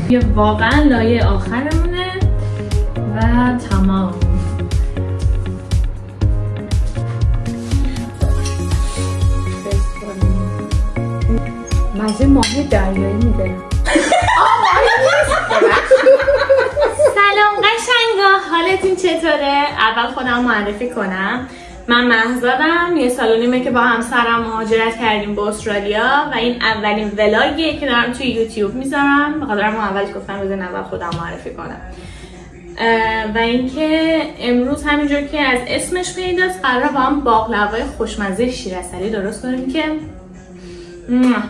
یه واقعا لایه آخرمونه و تمام. مزه ماهی دریایی میده. سلام قشنگا، حالتون چطوره؟ اول خودم معرفی کنم. من مهزادم، یه سال و نیمه که با همسرم مهاجرت کردیم به استرالیا و این اولین ولاگیه که دارم توی یوتیوب میذارم. بخاطر من اول گفتم بذارم اول خودم معرفی کنم. و اینکه امروز همینجور که از اسمش پیداست قراره با هم باقلوای خوشمزه شیرعسلی درست کنیم که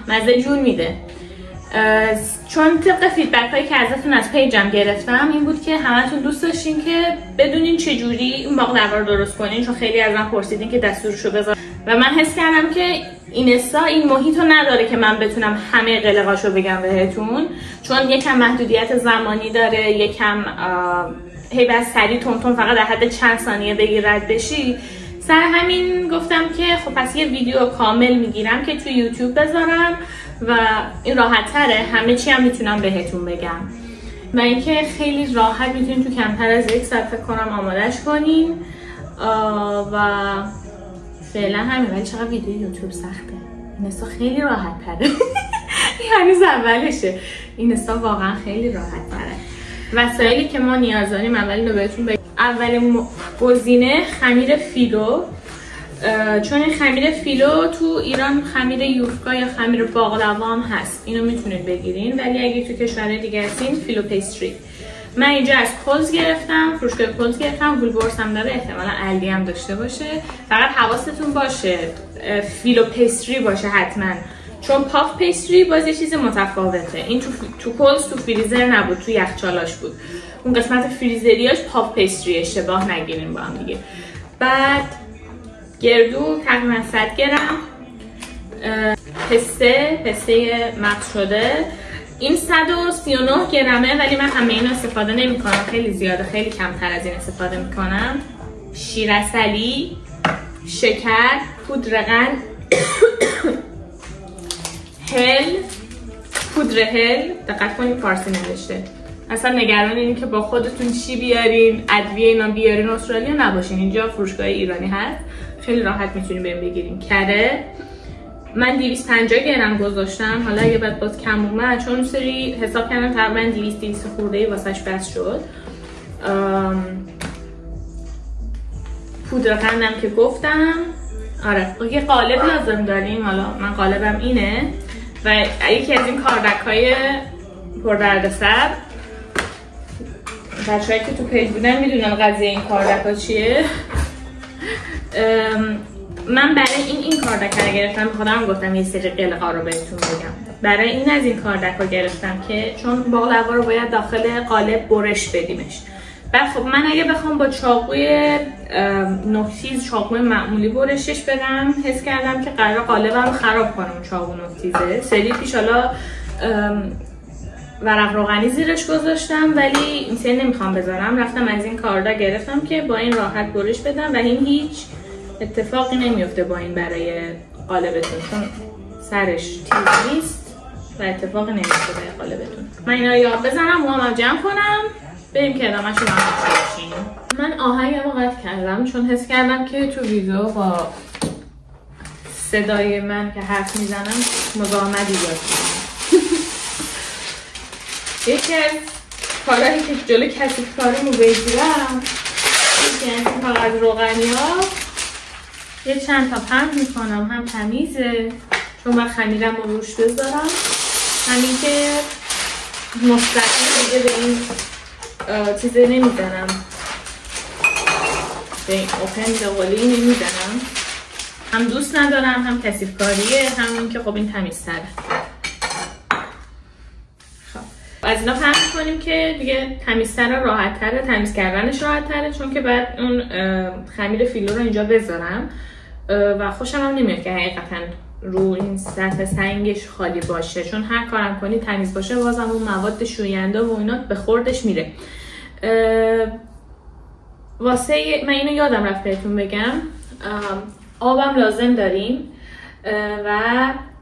مزه جون میده. چون طبق فیدبک هایی که ازتون از پیجم گرفتم این بود که همتون دوست داشتین که بدونین چجوری این باقلوا رو درست کنین، چون خیلی از من پرسیدین که دستورشو بذار و من حس کردم که اینستا این محیط رو نداره که من بتونم همه قلقاشو بگم بهتون، چون یکم محدودیت زمانی داره، یکم هی بس سریع تون فقط در حد چند ثانیه بگی رد بشی. سر همین گفتم که خب پس یه ویدیو کامل میگیرم که توی یوتیوب بذارم و این راحت تره، همه چی هم میتونم بهتون بگم و اینکه خیلی راحت میتونین تو کمتر از 1 ساعت فکر کنم آمادش کنین و فعلا همین. ولی چقدر ویدیو یوتیوب سخته، اینستا خیلی راحت تره. هنوز اولشه، اینستا واقعا خیلی راحت تره. وسایلی که ما نیاز داریم اولین رو بهتون بگم. اولین گزینه خمیر فیلو، چون این خمیر فیلو تو ایران خمیر یوفکا یا خمیر باقلوا هم هست، اینو میتونید بگیرین، ولی اگه تو کشورهای دیگه هستین فیلو پیستری. من اینجا از کلز گرفتم، فروشگاه کلز گرفتم، وولورس هم داره، احتمالا الدی هم داشته باشه. فقط حواستون باشه فیلو پیستری باشه حتما، چون پاف پیستری باز یه چیز متفاوته. این تو کلز تو فریزر نبود، تو یخچالاش بود. اون قسمت فریزریاش پاف پیستری، اشتباه نگیرین با هم دیگه. بعد گردو تقریبا 100 گرم، پسته مغز شده، این 139 گرمه ولی من همه اینو استفاده نمی کنم، خیلی زیاده، خیلی کمتر از این استفاده می کنم. شیرعسلی، شکر، پودر قند، هل، پودر هل، دقت کنید فارسی نوشته. اصلا نگران این که با خودتون چی بیارین، ادویه اینا بیارین استرالیا نباشین، اینجا فروشگاه ایرانی هست، خیلی راحت میتونین بریم بگیرین. کره من 250 گرم گذاشتم، حالا اگه بعد باز کم اومد چون سری حساب کردم تقریبا 200 خورده واسش بس شد. پودر قندم که گفتم. آره یه قالب لازم داریم، حالا من قالبم اینه و یکی از این کاردک‌های پردردسر. بچه‌هایی که تو پیج بودن میدونن قضیه این کاردک‌ها چیه. من برای این کاردک رو گرفتم، خودم گفتم یه سری قلقا رو بهتون بگم. برای این از این کاردک رو گرفتم که چون باقلوا رو باید داخل قالب برش بدیمش. بعد خب من اگه بخوام با چاقوی نوک‌تیز، چاقوی معمولی برشش بدم، حس کردم که قرار قالبم خراب کنم چاقو نوک‌تیزه. سری پیش حالا ورق روغنی زیرش گذاشتم ولی این سری نمیخوام بذارم، رفتم از این کاردک گرفتم که با این راحت برش بدم و این هیچ اتفاقی نمیفته با این برای قالبتون، چون سرش تیز نیست و اتفاقی نمیفته برای قالبتون. من اینا رو یاد بزنم و هم جمع کنم بریم که ادامه‌شو با هم بشیم. من آهنگمو قطع کردم چون حس کردم که تو ویدیو با صدای من که حرف میزنم مزاحمت ایجاد کنم. یکی از کارهایی که جلو کثیف کاریمو بگیرم، یکی از این کاغذ روغنی‌ها یه چند تا پهن میکنم، هم تمیزه چون من خمیرم رو روش بذارم، همین که مستقیم دیگه به این چیزه نمیزنم، به این اوپن دقالی نمیزنم، هم دوست ندارم هم کثیف کاریه، همین که خب این تمیزتره. از اینا پهن میکنیم که دیگه تمیزتر و راحت تره، تمیز کردنش راحت تره، چون که بعد اون خمیر فیلو رو اینجا بذارم و خوشم هم نمیاد که حقیقتا رو این سطح سنگش خالی باشه، چون هر کارم کنی تمیز باشه بازم اون مواد شوینده و اینا به خوردش میره. واسه من اینو یادم رفت بهتون بگم، آبم لازم داریم و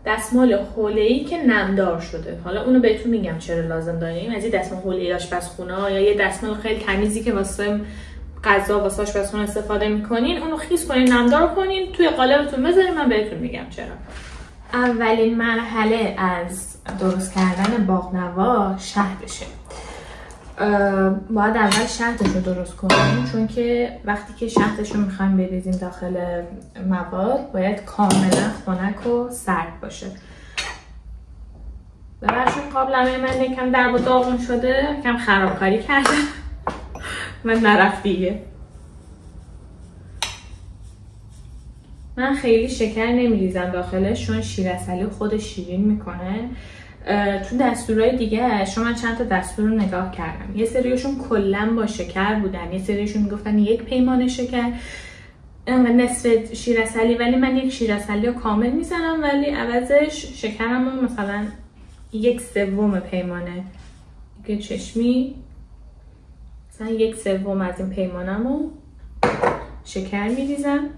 دستمال حوله‌ای که نمدار شده. حالا اونو بهتون میگم چرا لازم داریم. از این دستمال حوله‌ای آشپزخونه یا یه دستمال خیلی تمیزی که واسه غذا واسه آشپزخونه استفاده میکنین، اونو خیس کنین، نمدار کنین، توی قالبتون بذارین. من بهتون میگم چرا. اولین مرحله از درست کردن باقنوا شهدشه. باید اول شهدش رو درست کنیم، چون که وقتی که شهدش رو میخوایم بریزیم داخل مواد باید کاملا خنک و سرد باشه. ببخشید قابلمه من یکم درب و داغون شده، یکم خرابکاری کردم من نرفت دیگه. من خیلی شکر نمیریزم داخلش چون شیرعسلی خودش شیرین میکنه. تو دستورهای دیگه شما من چند تا دستور رو نگاه کردم، یه سریشون کلا با شکر بودن، یه سریشون میگفتن 1 پیمانه شکر نصف شیرعسلی، ولی من 1 شیرعسلی رو کامل میزنم، ولی عوضش شکرم رو مثلا 1/3 پیمانه که چشمی، مثلا 1/3 از این پیمانم رو شکر میریزم.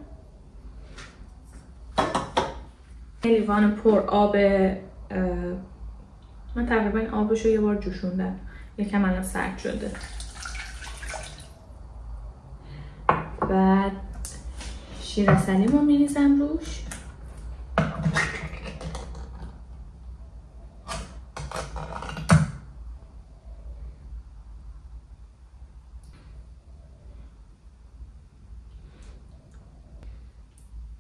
لیوان پر آب، من تقریبا آبش رو یه بار جوشوندم، یکم الان سرد شده. بعد شیرعسلیمو میریزم روش.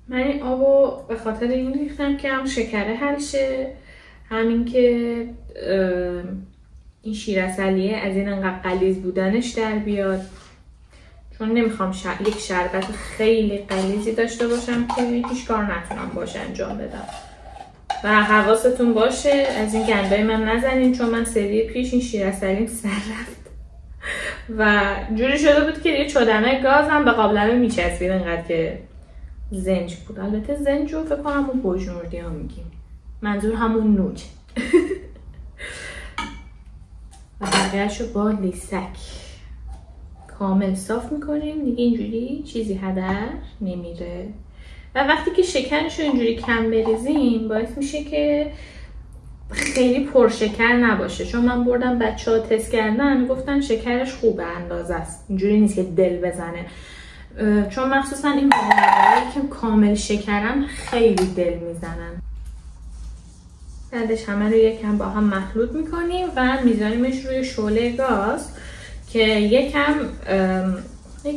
من این آبو به خاطر این ریختم که هم شکره حل شه، همین که این شیرعسلیه از این انقدر غلیظ بودنش در بیاد، چون نمیخوام یک شربت خیلی غلیظی داشته باشم که هیچ کار نتونم باش انجام بدم. و حواستون باشه از این گندای من نزنین، چون من سری پیش این شیرعسلیم سر رفت و جوری شده بود که یه چدنای گازم به قابلمه میچسبید انقدر که زنج بود. البته زنج رو فکر کنم اون بوجنوردی ها میگیم، منظور همون نوک. و بقیه‌اش رو با لیسک کامل صاف میکنیم دیگه، اینجوری چیزی هدر نمیره. و وقتی که شکرش رو اینجوری کم بریزیم باعث میشه که خیلی پرشکر نباشه، چون من بردم بچه‌ها تست کردن گفتن شکرش خوبه، اندازه است، اینجوری نیست که دل بزنه، چون مخصوصا این باقلواهایی که کامل شکرن خیلی دل میزنن. بعدش همه رو یکم با هم مخلوط میکنیم و میذاریمش روی شعله گاز که یکم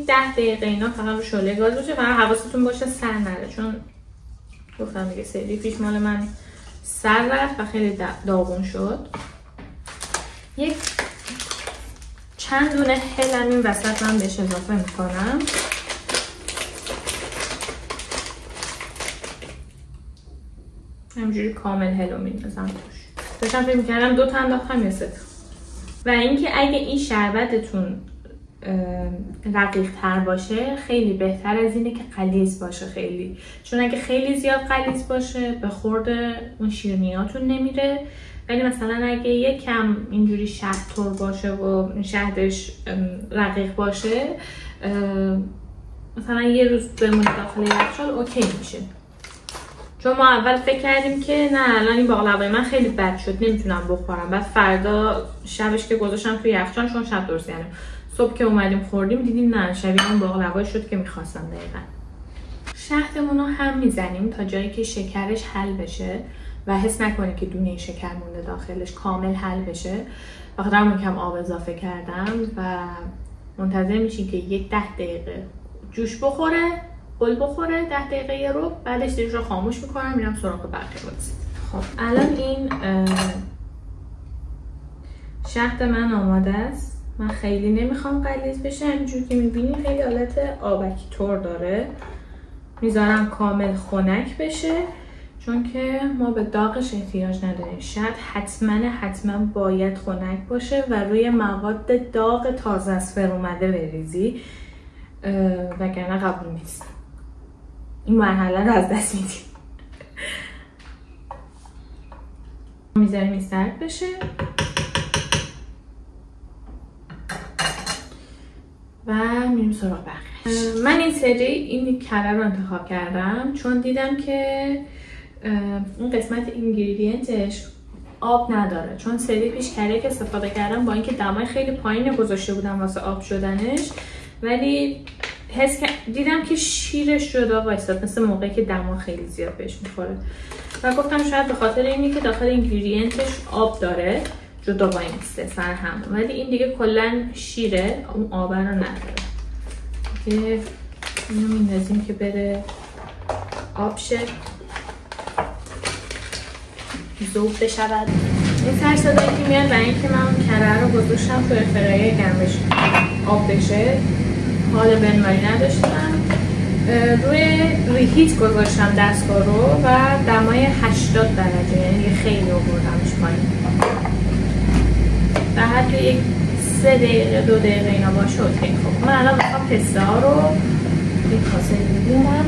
10 دقیقه اینا فقط رو شعله گاز باشه و حواستون باشه سر نره، چون گفتم دیگه سری پیش مال من سر رفت و خیلی داغون شد. یک چند دونه هل این وسط من بهش اضافه میکنم. همجوری کامل هلو میندازم توش. داشتم فکر میکردم 2 تا انداختم یا 3 تا. و اینکه اگه این شربتتون رقیق تر باشه خیلی بهتر از اینه که غلیظ باشه خیلی، چون اگه خیلی زیاد غلیظ باشه به خورد اون شیرینیاتون نمیره. ولی مثلا اگه یکم اینجوری شهدتر باشه و شهدش رقیق باشه، مثلا یه روز بمونه داخل یخچال اوکی میشه. چون ما اول فکر کردیم که نه الان این باقلوای من خیلی بد شد نمیتونم بخورم، بعد فردا شبش که گذاشتم توی یخچال، چون شب درست کردم، صبح که اومدیم خوردیم دیدیم نه شبیه اون باقلوای شد که میخواستم. دقیقا شهدمون رو هم میزنیم تا جایی که شکرش حل بشه و حس نکنید که دونه شکر مونده داخلش، کامل حل بشه. بخاطر همون کم آب اضافه کردم و منتظر میشین که 10 دقیقه جوش بخوره، گل بخوره، 10 دقیقه رو بعدش دیگه رو خاموش میکنم میرم سراغ بقیه بازی. خب الان این شهد من آماده است. من خیلی نمیخوام غلیظ بشه، همینجور که میبینی خیلی حالت آبکی طور داره. میذارم کامل خنک بشه چون که ما به داغش احتیاج نداریم. شهد حتما باید خنک باشه و روی مواد داغ تازه از فر اومده بریزی، وگرنه قبول نیست. این مرحله رو از دست میدیم. میذاریم این سرد بشه و میریم سراغ بقیه‌اش. من این سری این کره رو انتخاب کردم چون دیدم که این قسمت اینگریدینتش آب نداره، چون سری پیش کریک استفاده کردم با اینکه دمای خیلی پایین گذاشته بودم واسه آب شدنش، ولی دیدم که شیرش جدا وایساد مثل موقعی که دما خیلی زیاد بهش میخوره و گفتم شاید به خاطر اینی که داخل اینگریدینتش آب داره جدا وای میسته سر هم، ولی این دیگه کلا شیره، اون آب رو نداره. دیگه اینو میندازیم که بره آب شه، ذوب بشود. این سر صدایی که میاد برای اینکه من اون کره رو گذاشتم تو فرایه گرمش آب بشه، حال بنماری نداشتم، روی ریهیت گذاشتم دستگاه رو و دمای 80 درجه، یعنی خیلی آوردمش پایین و حتی یک 3 دقیقه 2 دقیقه اینا باشه اوکی. خب من الان میخوام پسته ها رو یک کاسه می‌ریزم.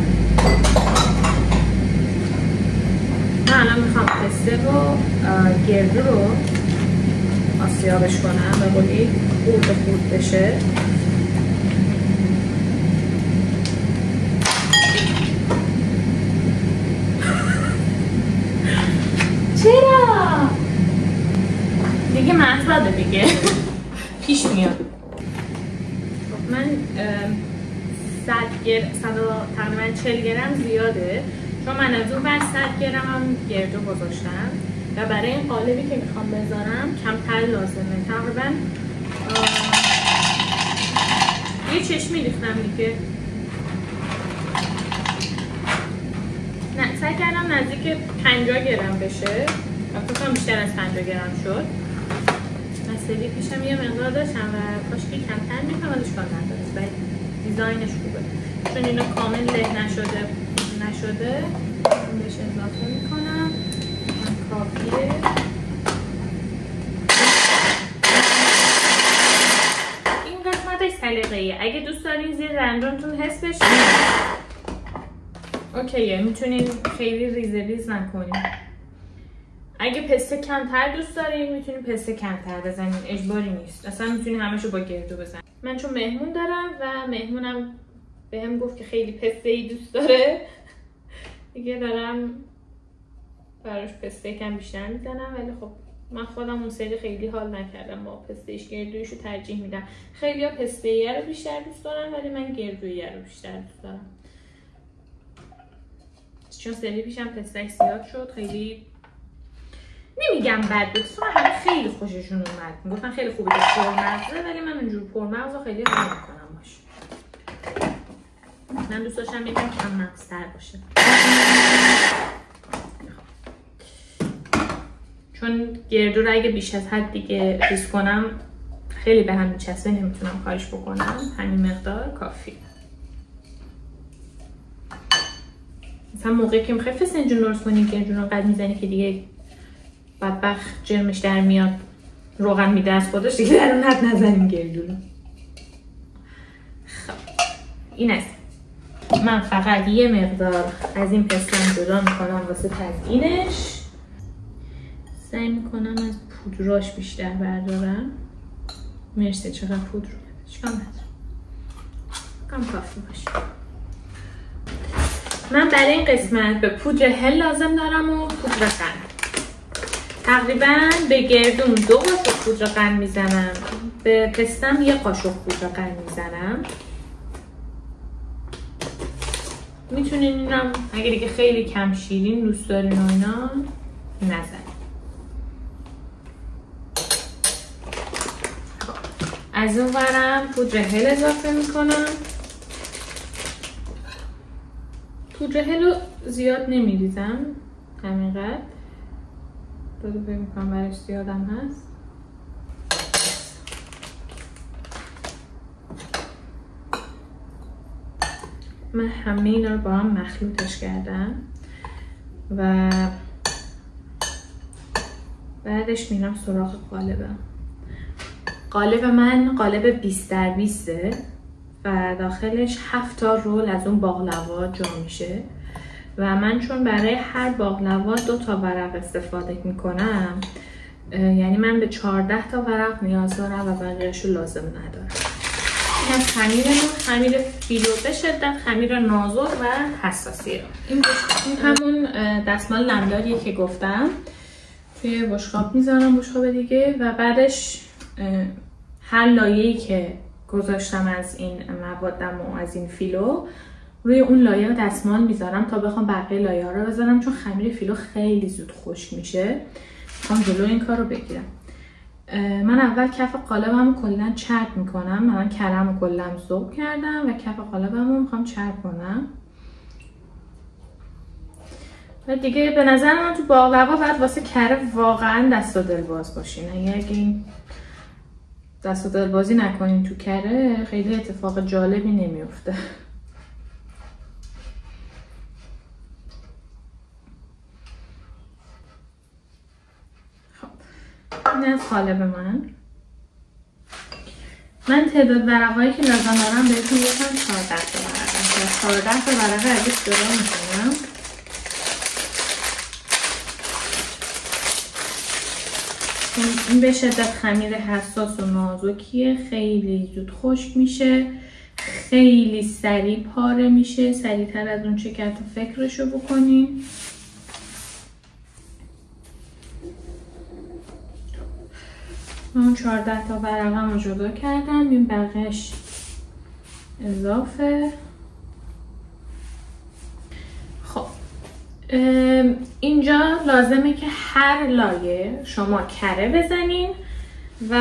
من الان میخوام پسته رو گردو رو آسیابش کنم و بودی خورد بشه. چرا؟ دیگه مطلبه دیگه پیش میاد. خب من 140 گرم زیاده، چون من از اون بر 100 گرم هم گردو گذاشتم و برای این قالبی که میخوام بذارم کمتر لازمه. تقریبا یه چشمی ریختم دیگه. نه سعی کردم نزدیک 50 گرم بشه و فکرم بیشتر از 50 گرم شد. مسئله پیشم یه مقدار داشتم و کاشکی کمتر میکنم ولی اشکال نداره و دیزاینش خوبه، چون اینا کامل له نشده بهش اضافه میکنم. کافیه. این قسمتش سلیقه‌ایه، اگه دوست دارین زیر دندونتون حس بشه اوکیه، میتونین خیلی ریز نکنین. اگه پسته کمتر دوست دارین میتونین پسته کمتر بزنین، اجباری نیست، اصلا میتونین همشو با گردو بزنین. من چون مهمون دارم و مهمونم بهم گفت که خیلی پسته ای دوست داره دیگه دارم براش پسته کم بیشتر میزنم، ولی خب من خودم اون سری خیلی حال نکردم با پستهش، گردویشو ترجیح میدم. خیلی ها پسته ایه رو بیشتر دوست دارن ولی من گردویی رو بیشتر دوست دارم، چون سری پیشم پستهش زیاد شد. خیلی نمیگم بد بود، چون همه خیلی خوششون اومد، میگفتن خیلی خوبه که پرمغزه، ولی من اونجور پرمغزو خیلی حال نمیکنم باشه. من دوست داشتم یکم کم مغزتر باشه، چون گردو رو اگه بیش از حد دیگه ریز کنم خیلی به هم میچسبه، نمیتونم کارش بکنم. همین مقدار کافی. مثلا موقعی که میخوای فسنجون درست کنی گردو رو قد میزنی که دیگه بدبخت جرمش در میاد، روغن میده از خودش دیگه در اون حد نزنیم گردو رو. خب این است. من فقط یه مقدار از این پستم جدا میکنم واسه تزیینش. سعی میکنم از پودراش بیشتر بردارم. مرسی چقدر پودر رو اشکال نداره، کم کافی باشه. من برای این قسمت به پودر هل لازم دارم و پودر قند. تقریبا به گردون 2 قاشق پودر قند میزنم، به پستم 1 قاشق پودر قند میزنم. میتونین اینم اگه دیگه خیلی کم شیرین دوست دارین و اینا نزنین. از اون ورم پودر هل اضافه میکنم. پودر هل رو زیاد نمیریزم، همینقدر. دو فکر میکنم برش زیادم هست. من همه اینا رو با هم مخلوطش کردم و بعدش میرم سراغ قالبم. قالب من قالب 20x20 و داخلش 7 تا رول از اون باقلوا جا میشه و من چون برای هر باقلوا 2 تا ورق استفاده میکنم، یعنی من به 14 تا ورق نیاز دارم و بقیه‌شو لازم ندارم. این از خمیر فیلو به شدت خمیر نازک و حساسیه. این همون دستمال نمداریه که گفتم، توی بشقاب میذارم، بشقاب دیگه، و بعدش هر لایه‌ای که گذاشتم از این موادم و از این فیلو روی اون لایه دستمال میذارم تا بخوام بقیه لایه ها رو بذارم، چون خمیر فیلو خیلی زود خشک میشه. میخوام جلو این کار رو بگیرم. من اول کف قالبم رو کلا چرب میکنم. من کرم رو کلا ذوب کردم و کف قالبم رو میخوام چرب کنم. و دیگه به نظر من تو باقلوا باید واسه کره واقعا دست و دل باز باشین. اگه این دست و دل بازی نکنین تو کره خیلی اتفاق جالبی نمیفته. این از قالب من تعداد ورقهایی که لازم دارم بهتون گفتم 14 تا ورقه. 14 تا ورقه ازش جدا میکنم. این به شدت خمیر حساس و نازکیه، خیلی زود خشک میشه، خیلی سریع پاره میشه، سریعتر از اون چه که حتی فکرشو بکنین. من 14 تا ورقم رو جدا کردم، این بقیه‌اش اضافه. خب اینجا لازمه که هر لایه شما کره بزنین و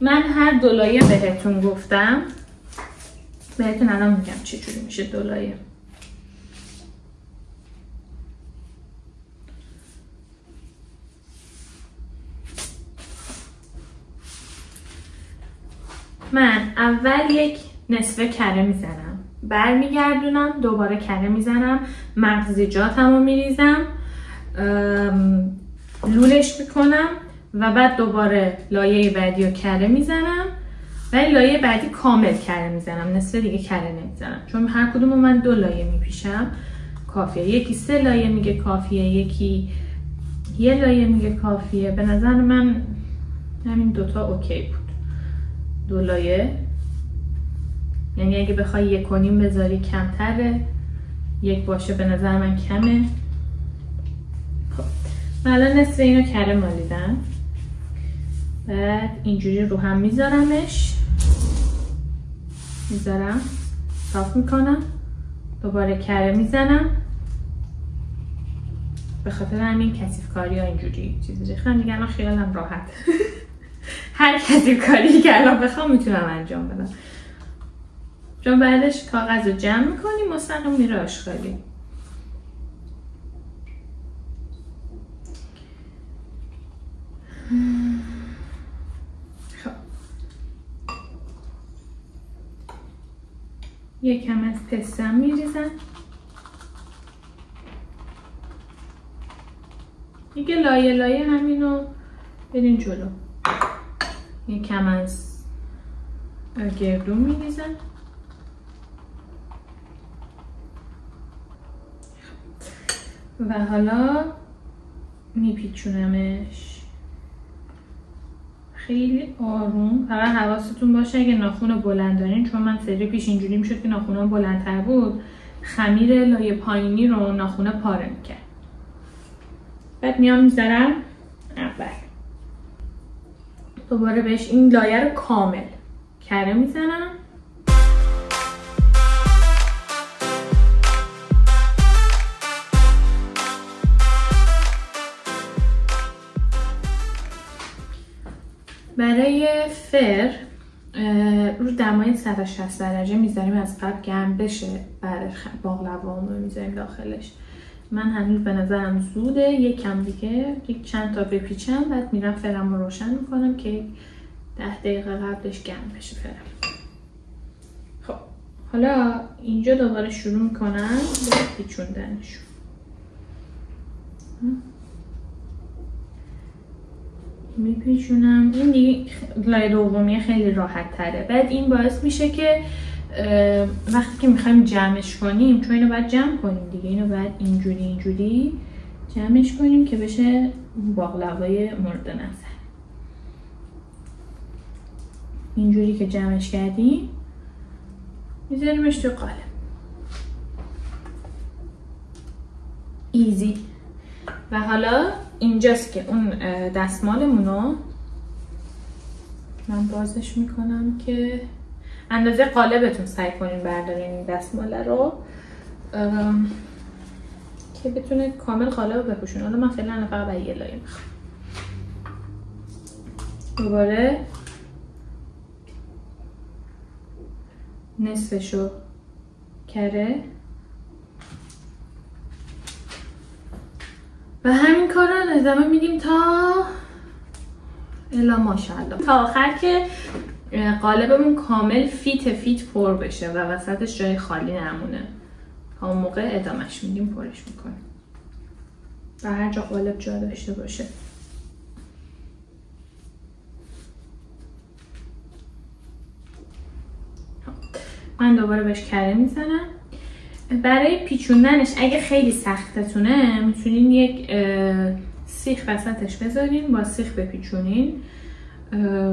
من هر دو لایه بهتون گفتم. بهتون الان میگم چجوری میشه دو لایه. من اول یک نصف کره میزنم، برمیگردونم، دوباره کره میزنم، مغزیجاتم رو میریزم، لولش میکنم و بعد دوباره لایه بعدی رو کره میزنم و لایه بعدی کامل کره میزنم، نصف دیگه کره نمیزنم، چون هر کدوم من دو لایه میپیشم کافیه. یکی 3 لایه میگه کافیه، یکی 1 لایه میگه کافیه. به نظر من همین دوتا اوکی بود. 2 لایه، یعنی اگه بخوای 1.5 بذاری کمتره، 1 باشه به نظر من کمه. خب من الان نصف اینو کره مالیدم، بعد اینجوری رو هم میذارمش، میذارم صاف میکنم، دوباره کره میزنم. به خاطر همین کثیف کاری ها اینجوری چیزی ریختم دیگه، الان خیالم راحت. هر کثیف کاری که الان بخوام میتونم انجام بدم، چون بعدش کاغذ رو جمع میکنیم مستقیم میره آشغالی. خب یکم از پستم میریزم دیگه، لایه لایه همینو برین جلو. یکم از گردون میریزم و حالا میپیچونمش خیلی آروم. فقط حواستون باشه اگه ناخون بلند دارین، چون من سری پیش اینجوری میشد که ناخونم بلندتر بود، خمیر لایه پایینی رو ناخونه پاره میکرد. بعد میام میذارم اول، دوباره بهش این لایه رو کامل کره میزنم. برای فر رو دمای 160 درجه میذاریم از قبل گرم بشه، بعد باقلوامو میذاریم داخلش. من هنوز به نظرم زوده، یکم دیگه چند تا بپیچم، بعد میرم فرم رو روشن میکنم که 10 دقیقه قبلش گرم بشه فرم. خب حالا اینجا دوباره شروع میکنم به پیچوندنشون. میپیچونم. این دیگه لایه دومی خیلی راحت تره. بعد این باعث میشه که وقتی که میخوایم جمعش کنیم، چون اینو باید جمع کنیم دیگه، اینو باید اینجوری جمعش کنیم که بشه باقلوای مورد نظر. اینجوری که جمعش کردیم میذاریمش توی قالب. ایزی. و حالا اینجاست که اون دستمالمونو من بازش میکنم که اندازه قالبتون سعی کنین بردارین این دستماله رو که بتونه کامل قالب رو بپوشونه. حالا من فعلا فقط برای یه لایه میخوام. دوباره نصفشو کره و همین کار رو ادامه میدیم تا الا ماشاءالله، تا آخر که قالبمون کامل فیت پر بشه و وسطش جای خالی نمونه. تا اون موقع ادامهش میدیم، پرش میکنیم و هر جا قالب جا داشته باشه. من دوباره بهش کره میزنم. برای پیچوندنش اگه خیلی سختتونه میتونین یک سیخ وسطش بذارین، با سیخ بپیچونین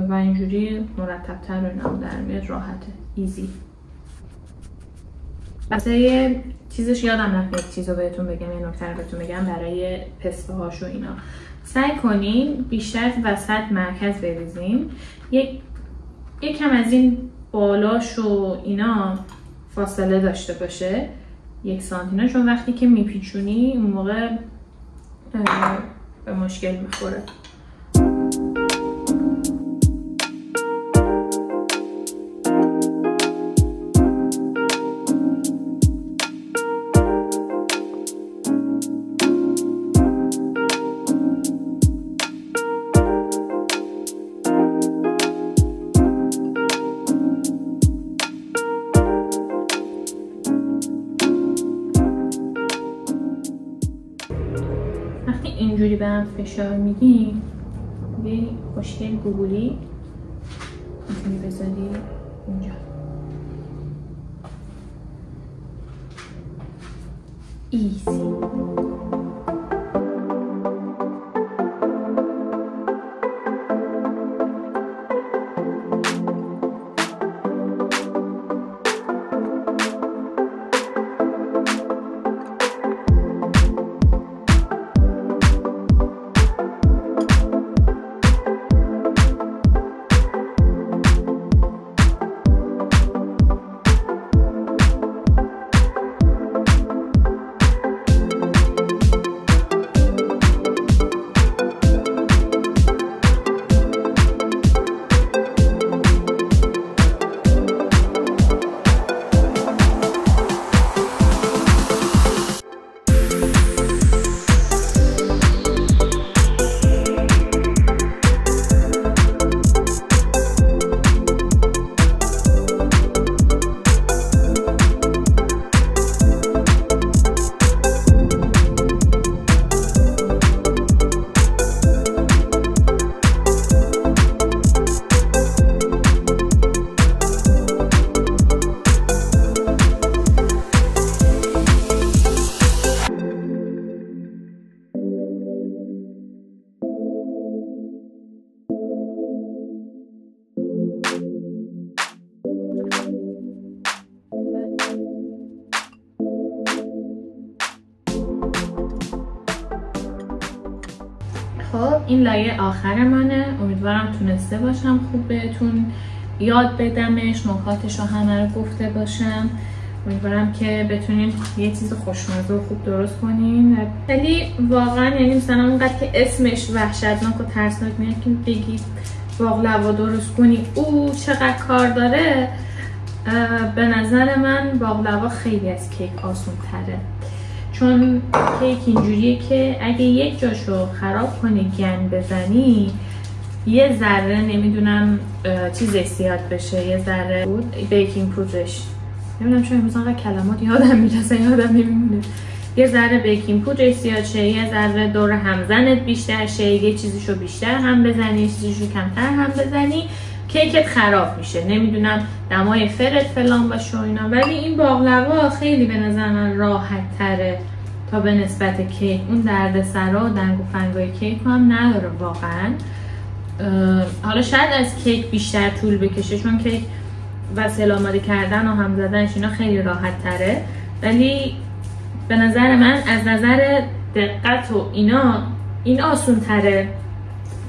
و اینجوری مرتب‌تر و اینا در میاد، راحته، ایزی. واسه چیزش یادم رفت یک چیزو بهتون بگم، یه نکته رو بهتون بگم برای پسته هاش و اینا. سعی کنین بیشتر وسط مرکز بریزین، یکم از این بالاش و اینا فاصله داشته باشه، 1 سانتی، چون وقتی که میپیچونی اون موقع به مشکل میخوره. اینجوری به هم فشار میدیم، یه خوشگل گوگولی میتونی بذاری اینجا. ایزی. خب این لایه آخر منه. امیدوارم تونسته باشم خوب بهتون یاد بدمش، نکاتش رو همه رو گفته باشم. امیدوارم که بتونین یه چیز خوشمزه و خوب درست کنین. ولی واقعا یعنی مثلا اونقدر که اسمش وحشتناک و ترسناک میاد که بگید باقلوا درست کنی او چقدر کار داره، به نظر من باقلوا خیلی از کیک آسون تره. چون کیک اینجوریه که اگه یک جاشو خراب کنی گن بزنی، یه ذره نمیدونم چیزش زیاد بشه، یه ذره بیکینگ پودرش، نمیدونم چون امروز انقدر کلمات یادم میرسه یادم نمیمونه، یه ذره بیکینگ پودرش زیاد شه، یه ذره دور همزنت بیشتر شه، یه چیزیشو بیشتر هم بزنی، یه چیزیشو کمتر هم بزنی، کیکت خراب میشه. نمیدونم دمای فرت فلان باشه و اینا. ولی این باقلوا خیلی به نظر من راحت تره تا به نسبت کیک. اون دردسرا و دنگ و فنگای کیک هم نداره واقعا. حالا شاید از کیک بیشتر طول بکشه چون کیک وسایل آماده کردن و هم زدنش اینا خیلی راحت تره، ولی به نظر من از نظر دقت و اینا این آسون تره.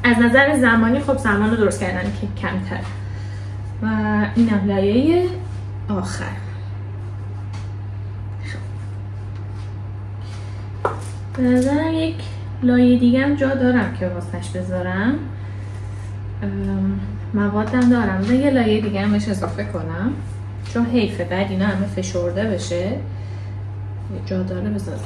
از نظر زمانی خب زمان رو درست کردن کیک کمتر. و اینم لایه آخر. به نظرم یک لایه دیگه هم جا دارم که واسش بذارم، موادم دارم، یه لایه دیگه هم بهش اضافه کنم چون حیفه بعد اینا همه فشرده بشه، یه جا داره بذارم.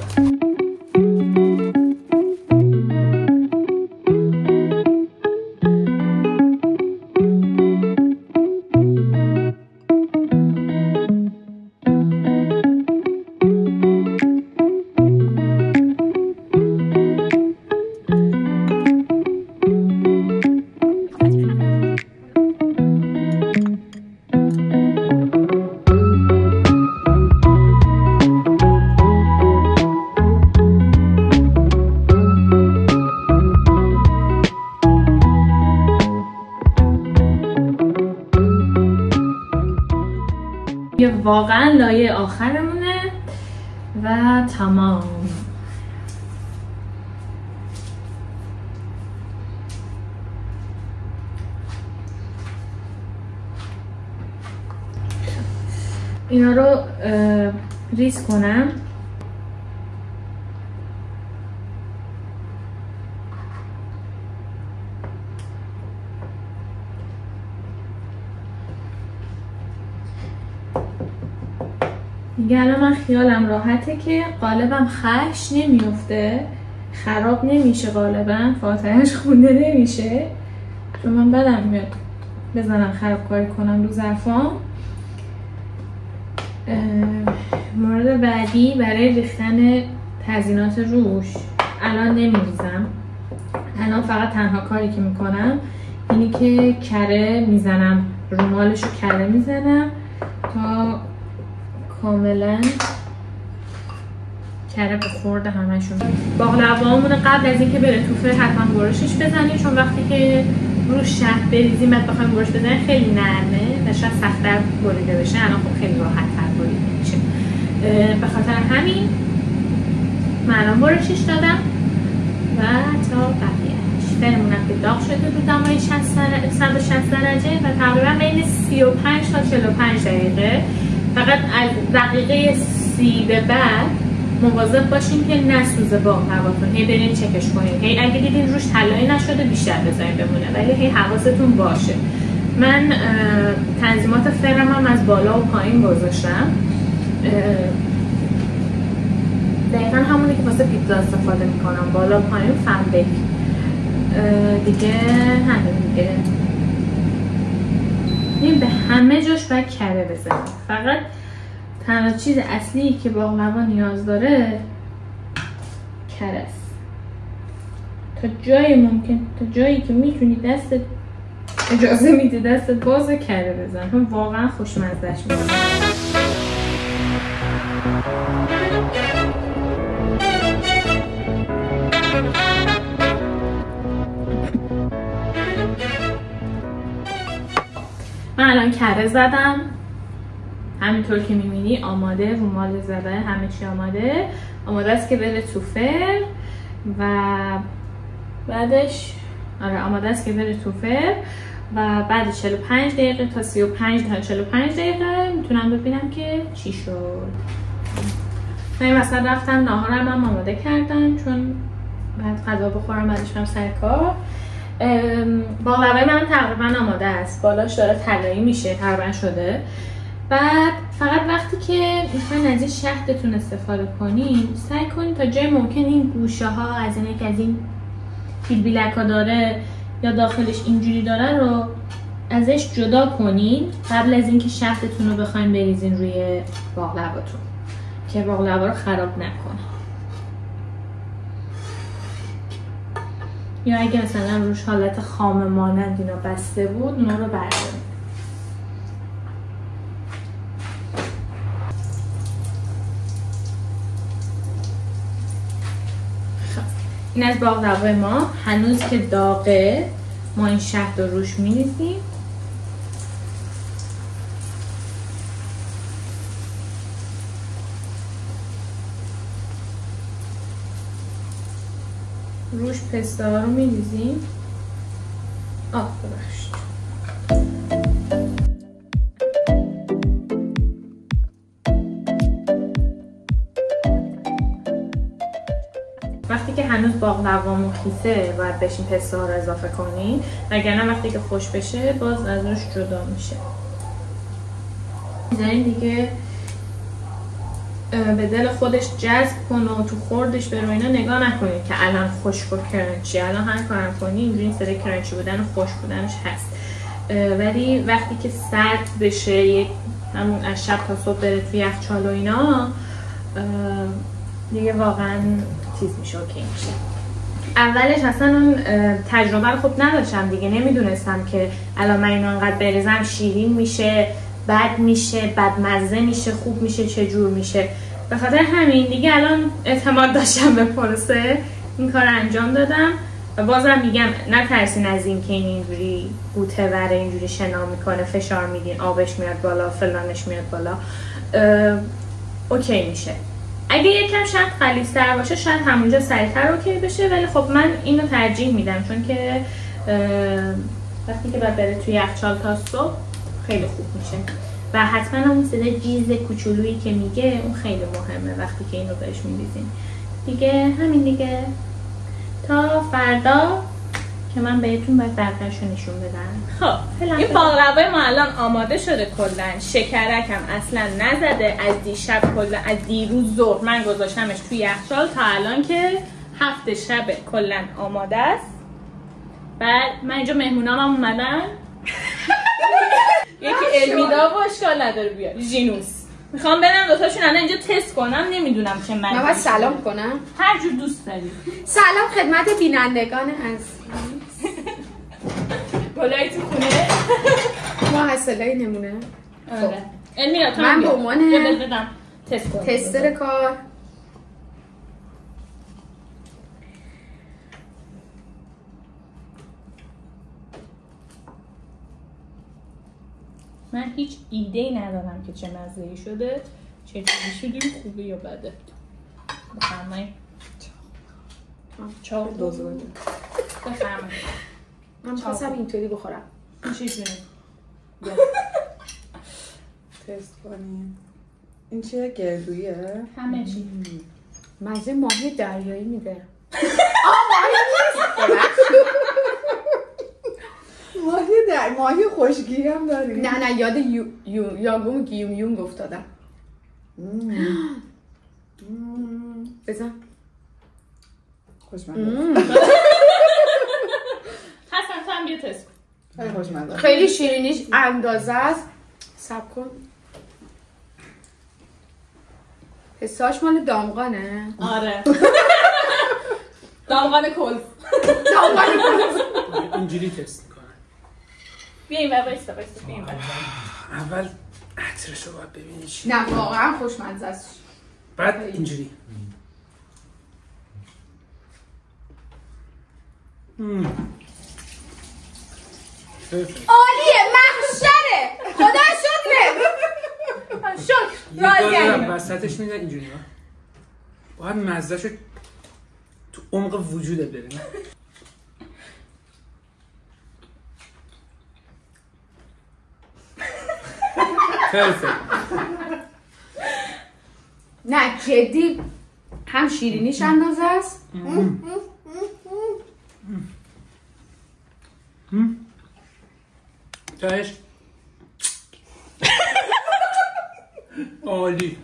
یه واقعا لایه آخرمونه و تمام. اینا رو ریز کنم. دیگه الان من خیالم راحته که قالبم خش نمیفته، خراب نمیشه، قالبم فاتحهش خونده نمیشه چون من بدم میاد بزنم خرابکاری کنم رو ظرفام. مورد بعدی برای ریختن تزیینات روش الان نمیریزم، الان فقط تنها کاری که میکنم اینی که کره میزنم، رومالش رو کره میزنم تا کاملا کره بخورده همشون. باقلوامون قبل از اینکه بره توفه حتما برشش بزنید چون وقتی که روش شهد بریزیم بعد بخوایم برش بزنیم خیلی نرمه و شاید سخت‌تر بریده بشه. الان خب خیلی راحت‌تر بریده میشه، به خاطر همین من الان برشش دادم و تا بقیه‌اش فرمونم که داغ شده رو دمای 160 درجه و تقریبا بین 35 تا 45 دقیقه. فقط از دقیقه 30 به بعد مواظب باشین که نسوزه باقلواتون، هی برین چکش کنین، هی اگه دیدین روش طلایی نشده بیشتر بذارین بمونه، ولی هی حواستون باشه. من تنظیمات فرمم از بالا و پایین گذاشتم، دقیقا همونی که واسه پیتزا استفاده میکنم، بالا پایین فن بیک دیگه. همین دیگه این به همه جاش باید کره بزنیم. فقط تنها چیز اصلی که باقلوا نیاز داره کره است. تا جای ممکن، تا جایی که میتونی دستت اجازه میده دستت باز کره بزن، هم واقعا خوشمزه‌اش میشه. من الان کره زدم همینطور که میبینی، آماده، رومال زده، همه چی آماده است که بره تو فرن و بعدش آماده است که بره تو فرن و بعد 45 دقیقه تا 35 تا 45 دقیقه میتونم ببینم که چی شد. من مثلا رفتم ناهارم هم آماده کردم چون بعد غذا بخورم بعدش هم سر کار. باقلوای من تقریبا آماده است، بالاش داره طلایی میشه، تقریبا شده. بعد فقط وقتی که میخواین از این شهدتون استفاده کنین سعی کنین تا جای ممکن این گوشه ها از اینه که از این بیلک ها داره یا داخلش اینجوری داره رو ازش جدا کنین قبل از اینکه شهدتون رو بخواین بریزین روی باقلواتون که باقلوا رو خراب نکنه. یا اگه مثلا روش حالت خامه مانند اینا بسته بود اونا رو بردارید. این از باقلوای ما هنوز که داغه ما این شهد رو روش می‌ریزیم. روش پسته ها رو می‌ریزیم. ببخشید. وقتی که هنوز باقلوامون خیسه باید بهش این پسته ها رو اضافه کنیم، وگرنه وقتی که خوش بشه باز ازش جدا میشه. میذاریم دیگه به دل خودش جذب کنه و تو خوردش بره. اینا نگاه نکنید که الان خشک و کرنچی، الان هر کارم کنی اینجوری صدای کرنچی بودن و خشک بودنش هست، ولی وقتی که سرد بشه، همون از شب تا صبح بره توی یخچال و اینا، دیگه واقعا چیز میشه، اوکی میشه. اولش اصلا اون تجربه رو خوب نداشتم دیگه، نمیدونستم که الان من اینو انقدر بریزم شیرین میشه، بد میشه، بدمزه میشه، خوب میشه، چجور میشه. به خاطر همین دیگه الان اعتماد داشتم به پروسه، این کار انجام دادم. و بازم میگم نترسین از این که اینجوری بوته وره، اینجوری شنا میکنه، فشار میدین، آبش میاد بالا، فلانش میاد بالا، اوکی میشه. اگه یکم شاید غلیظ‌تر باشه شاید همونجا سریعتر اوکی بشه، ولی خب من اینو ترجیح میدم چون که وقتی که باید بره توی یخچال تا صبح خیلی خوب میشه. و حتما اون صدای جیز کوچولویی که میگه اون خیلی مهمه وقتی که اینو بهش میریزیم. دیگه همین دیگه، تا فردا که من بهتون باید بقیه‌شو نشون بدم. خب این باقلوای ما الان آماده شده کلا. شکرک هم اصلا نزده. از دیشب کلا از دیروز ظهر من گذاشتمش توی یخچال تا الان که 7 شب کلا آماده است. بعد من اینجا مهمونام اومدن. یکی المیدا و اشکال نداره بیاد، ژینوس. میخوام برم دوتاشون الان اینجا تست کنم، نمیدونم چه من باید سلام کنم؟ هر جور دوست داری. سلام خدمت بینندگان عزیز. گلایی تو خونه؟ ما حسلایی نمونه. آره. المیدا تو من به عنوان بدم تست کنم. تستر کار. من هیچ ایده‌ای ندارم که چه مزه‌ای شده، چه چیزی شده، خوبه یا بده. بفرمایید. چاق دوزونه. بفرمایید. من خواستم اینطوری بخورم. میشه جونه. تست کنیم. این چیه؟ گردویه؟ همه چی. مزه ماهی دریایی میده. ماهی خوشگیری هم داریم. نه یاد یاگوم گیوم یونگ افتادم. بزن. خوشمزه. حسن تو هم بیا تست کن. خیلی خوشمزه. خیلی شیرینیش اندازه است. صبر کن. حساش مال دامغانه. آره. دامغان کلف. اینجوری تست میکنن. بیاییم و بایستا بیاییم. اول عطرشو باید ببینی چی. نه واقعا خوشمزه است. بعد اینجوری. عالیه، محشره. خدا شکره. شکر. راضیم. وسطش میدن اینجوری ها. باید مزهشو تو عمق وجودت ببینی. نه جدی هم شیرینیش اندازه است. تاش عالی.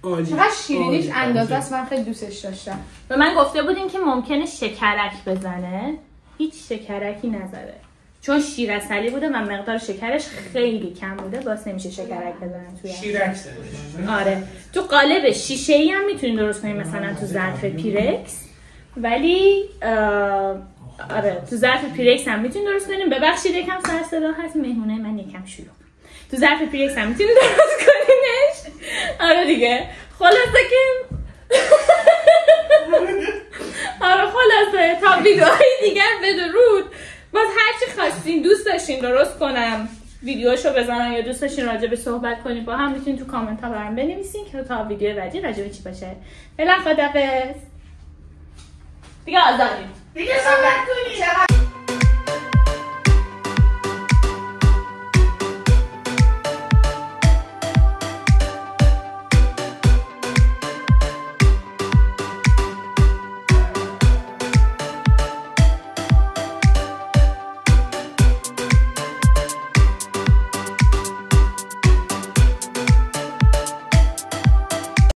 چقدر شیرینیش اندازه است، من خیلی دوستش داشتم. به من گفته بودین که ممکنه شکرک بزنه، هیچ شکرکی نزده چون شیر عسلی بوده و مقدار شکرش خیلی کم بوده، واسه نمیشه شکرک بزنن توی شیرک زده. آره تو قالب شیشه‌ای هم میتونین درست کنین، مثلا تو ظرف پیرکس، ولی آره تو ظرف پیرکس هم میتونین درست کنین. ببخشید یکم سر صدا هست، مهمونه من یکم شلوغ. تو ظرف پیرکس هم میتونین درست کنینش. آره دیگه خلاصه که آره خلاصه تا ویدیوهای دیگر بدرود. باز هرچی خواستین دوست داشتین درست کنم ویدیوشو بزنم یا دوست داشتین راجع به صحبت کنیم با هم میتونین تو کامنت ها برام بنویسین که تا ویدیو بعدی راجع به چی باشه. فعلا خدافظ. دیگه آزادیم. دیگه صحبت کنیم.